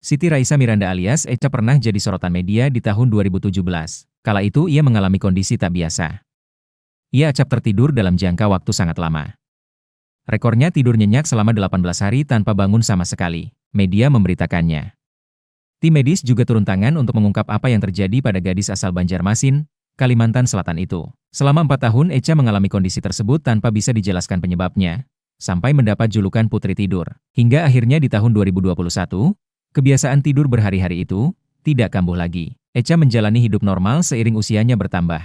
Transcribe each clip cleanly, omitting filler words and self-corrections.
Siti Raisa Miranda alias Echa pernah jadi sorotan media di tahun 2017. Kala itu ia mengalami kondisi tak biasa. Ia acap tertidur dalam jangka waktu sangat lama. Rekornya tidur nyenyak selama 18 hari tanpa bangun sama sekali. Media memberitakannya. Tim medis juga turun tangan untuk mengungkap apa yang terjadi pada gadis asal Banjarmasin, Kalimantan Selatan itu. Selama 4 tahun Echa mengalami kondisi tersebut tanpa bisa dijelaskan penyebabnya, sampai mendapat julukan Putri Tidur. Hingga akhirnya di tahun 2021, kebiasaan tidur berhari-hari itu tidak kambuh lagi. Echa menjalani hidup normal seiring usianya bertambah.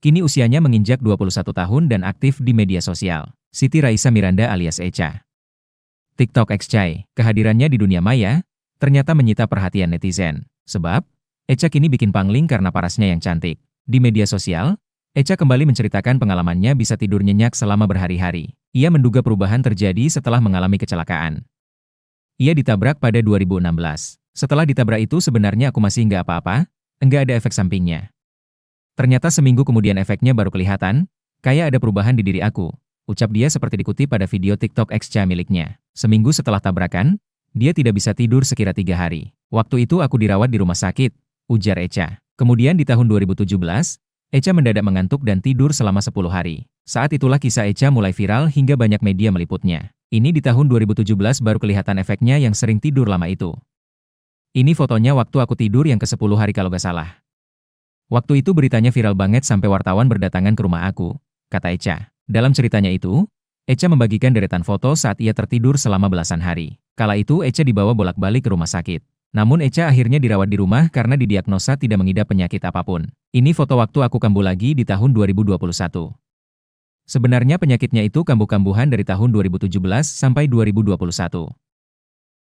Kini usianya menginjak 21 tahun dan aktif di media sosial. Siti Raisa Miranda alias Echa. TikTok Xchay, kehadirannya di dunia maya, ternyata menyita perhatian netizen. Sebab, Echa kini bikin pangling karena parasnya yang cantik. Di media sosial, Echa kembali menceritakan pengalamannya bisa tidur nyenyak selama berhari-hari. Ia menduga perubahan terjadi setelah mengalami kecelakaan. Ia ditabrak pada 2016. Setelah ditabrak itu sebenarnya aku masih nggak apa-apa, enggak ada efek sampingnya. Ternyata seminggu kemudian efeknya baru kelihatan, kayak ada perubahan di diri aku, ucap dia seperti dikutip pada video TikTok Xchay miliknya. Seminggu setelah tabrakan, dia tidak bisa tidur sekira 3 hari. Waktu itu aku dirawat di rumah sakit, ujar Echa. Kemudian di tahun 2017, Echa mendadak mengantuk dan tidur selama 10 hari. Saat itulah kisah Echa mulai viral hingga banyak media meliputnya. Ini di tahun 2017 baru kelihatan efeknya yang sering tidur lama itu. Ini fotonya waktu aku tidur yang ke-10 hari kalau gak salah. Waktu itu beritanya viral banget sampai wartawan berdatangan ke rumah aku, kata Echa. Dalam ceritanya itu, Echa membagikan deretan foto saat ia tertidur selama belasan hari. Kala itu Echa dibawa bolak-balik ke rumah sakit. Namun Echa akhirnya dirawat di rumah karena didiagnosa tidak mengidap penyakit apapun. Ini foto waktu aku kambuh lagi di tahun 2021. Sebenarnya penyakitnya itu kambuh-kambuhan dari tahun 2017 sampai 2021.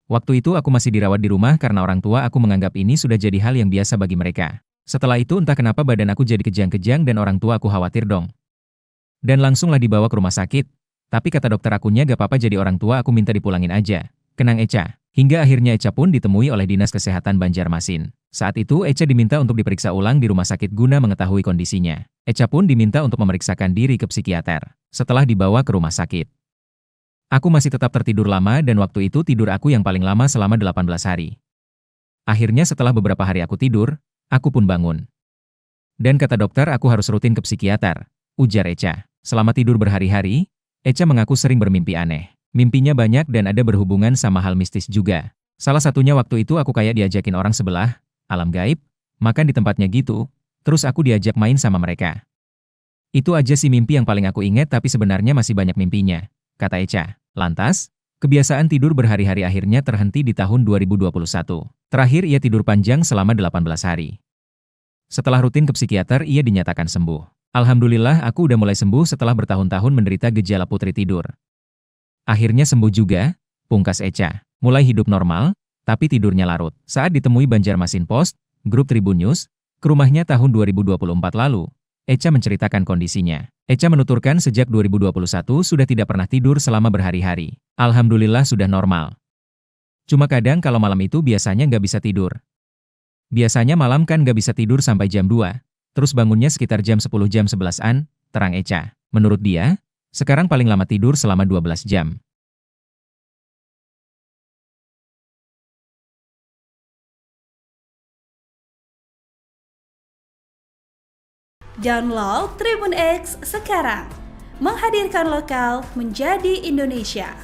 Waktu itu aku masih dirawat di rumah karena orang tua aku menganggap ini sudah jadi hal yang biasa bagi mereka. Setelah itu entah kenapa badan aku jadi kejang-kejang dan orang tua aku khawatir dong. Dan langsunglah dibawa ke rumah sakit. Tapi kata dokter akunya gak apa-apa jadi orang tua aku minta dipulangin aja. Kenang Echa. Hingga akhirnya Echa pun ditemui oleh Dinas Kesehatan Banjarmasin. Saat itu Echa diminta untuk diperiksa ulang di rumah sakit guna mengetahui kondisinya. Echa pun diminta untuk memeriksakan diri ke psikiater. Setelah dibawa ke rumah sakit. Aku masih tetap tertidur lama dan waktu itu tidur aku yang paling lama selama 18 hari. Akhirnya setelah beberapa hari aku tidur, aku pun bangun. Dan kata dokter aku harus rutin ke psikiater, ujar Echa. Selama tidur berhari-hari, Echa mengaku sering bermimpi aneh. Mimpinya banyak dan ada berhubungan sama hal mistis juga. Salah satunya waktu itu aku kayak diajakin orang sebelah, alam gaib, makan di tempatnya gitu, terus aku diajak main sama mereka. Itu aja sih mimpi yang paling aku ingat tapi sebenarnya masih banyak mimpinya, kata Echa. Lantas, kebiasaan tidur berhari-hari akhirnya terhenti di tahun 2021. Terakhir ia tidur panjang selama 18 hari. Setelah rutin ke psikiater ia dinyatakan sembuh. Alhamdulillah aku udah mulai sembuh setelah bertahun-tahun menderita gejala putri tidur. Akhirnya sembuh juga, pungkas Echa. Mulai hidup normal, tapi tidurnya larut. Saat ditemui Banjarmasin Post, grup Tribun News, ke rumahnya tahun 2024 lalu, Echa menceritakan kondisinya. Echa menuturkan sejak 2021 sudah tidak pernah tidur selama berhari-hari. Alhamdulillah sudah normal. Cuma kadang kalau malam itu biasanya nggak bisa tidur. Biasanya malam kan nggak bisa tidur sampai jam 2, terus bangunnya sekitar jam 10 jam 11-an, terang Echa. Menurut dia, sekarang paling lama tidur selama 12 jam. Download Tribun X sekarang, menghadirkan lokal menjadi Indonesia.